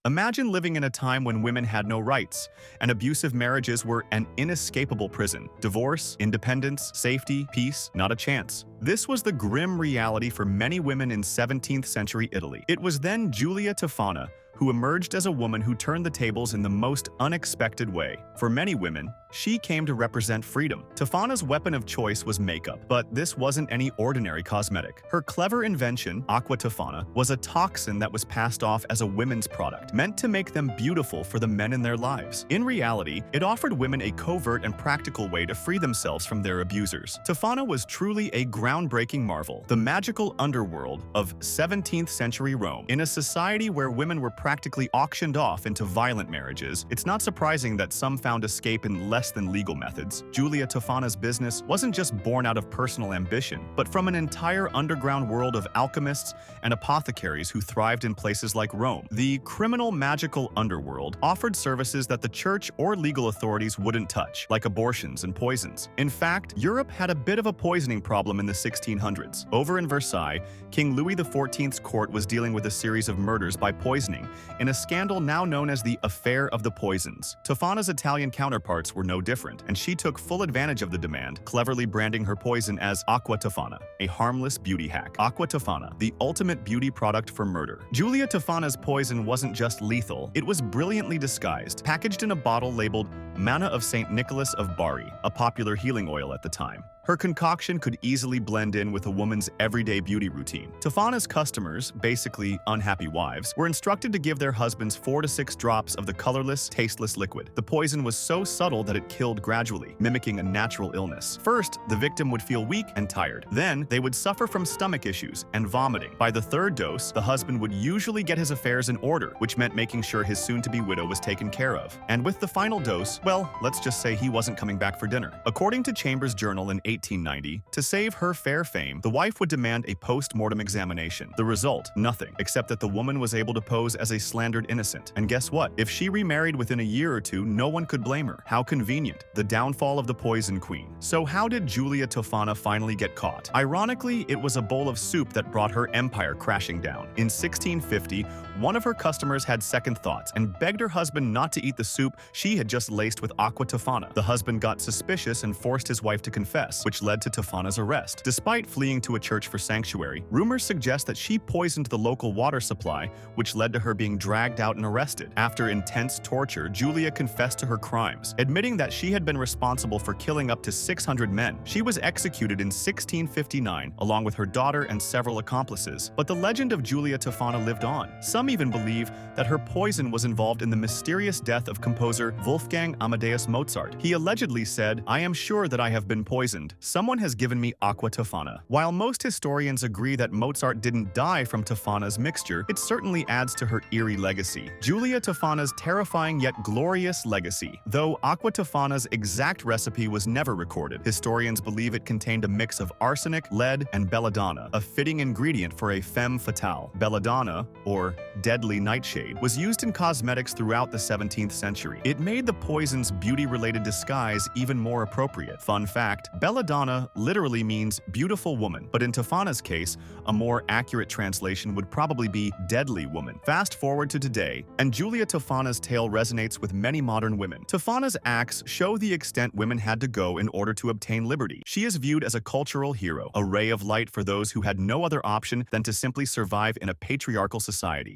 Imagine living in a time when women had no rights, and abusive marriages were an inescapable prison. Divorce, independence, safety, peace, not a chance. This was the grim reality for many women in 17th century Italy. It was then Giulia Tofana who emerged as a woman who turned the tables in the most unexpected way. For many women, she came to represent freedom. Tofana's weapon of choice was makeup, but this wasn't any ordinary cosmetic. Her clever invention, Aqua Tofana, was a toxin that was passed off as a women's product, meant to make them beautiful for the men in their lives. In reality, it offered women a covert and practical way to free themselves from their abusers. Tofana was truly a groundbreaking marvel, the magical underworld of 17th century Rome. In a society where women were practically auctioned off into violent marriages, it's not surprising that some found escape in less than legal methods. Giulia Tofana's business wasn't just born out of personal ambition, but from an entire underground world of alchemists and apothecaries who thrived in places like Rome. The criminal magical underworld offered services that the church or legal authorities wouldn't touch, like abortions and poisons. In fact, Europe had a bit of a poisoning problem in the 1600s. Over in Versailles, King Louis XIV's court was dealing with a series of murders by poisoning in a scandal now known as the Affair of the Poisons. Tofana's Italian counterparts were no different, and she took full advantage of the demand, cleverly branding her poison as Aqua Tofana, a harmless beauty hack. Aqua Tofana, the ultimate beauty product for murder. Giulia Tofana's poison wasn't just lethal, it was brilliantly disguised, packaged in a bottle labeled Manna of St. Nicholas of Bari, a popular healing oil at the time. Her concoction could easily blend in with a woman's everyday beauty routine. Tofana's customers, basically unhappy wives, were instructed to give their husbands 4 to 6 drops of the colorless, tasteless liquid. The poison was so subtle that it killed gradually, mimicking a natural illness. First, the victim would feel weak and tired. Then, they would suffer from stomach issues and vomiting. By the 3rd dose, the husband would usually get his affairs in order, which meant making sure his soon-to-be widow was taken care of. And with the final dose, well, let's just say he wasn't coming back for dinner. According to Chambers' journal in 1890, to save her fair fame, the wife would demand a post-mortem examination. The result, nothing, except that the woman was able to pose as a slandered innocent. And guess what? If she remarried within a year or two, no one could blame her. How convenient. The downfall of the poison queen. So how did Giulia Tofana finally get caught? Ironically, it was a bowl of soup that brought her empire crashing down. In 1650, one of her customers had second thoughts and begged her husband not to eat the soup she had just laced with Aqua Tofana. The husband got suspicious and forced his wife to confess, which led to Tofana's arrest. Despite fleeing to a church for sanctuary, rumors suggest that she poisoned the local water supply, which led to her being dragged out and arrested. After intense torture, Giulia confessed to her crimes, admitting that she had been responsible for killing up to 600 men. She was executed in 1659, along with her daughter and several accomplices. But the legend of Giulia Tofana lived on. Some even believe that her poison was involved in the mysterious death of composer Wolfgang Amadeus Mozart. He allegedly said, "I am sure that I have been poisoned. Someone has given me Aqua Tofana." While most historians agree that Mozart didn't die from Tofana's mixture, it certainly adds to her eerie legacy. Giulia Tofana's terrifying yet glorious legacy. Though Aqua Tofana's exact recipe was never recorded, historians believe it contained a mix of arsenic, lead, and belladonna, a fitting ingredient for a femme fatale. Belladonna, or deadly nightshade, was used in cosmetics throughout the 17th century. It made the poison's beauty-related disguise even more appropriate. Fun fact, belladonna literally means beautiful woman, but in Tofana's case, a more accurate translation would probably be deadly woman. Fast forward to today, and Giulia Tofana's tale resonates with many modern women. Tofana's acts show the extent women had to go in order to obtain liberty. She is viewed as a cultural hero, a ray of light for those who had no other option than to simply survive in a patriarchal society.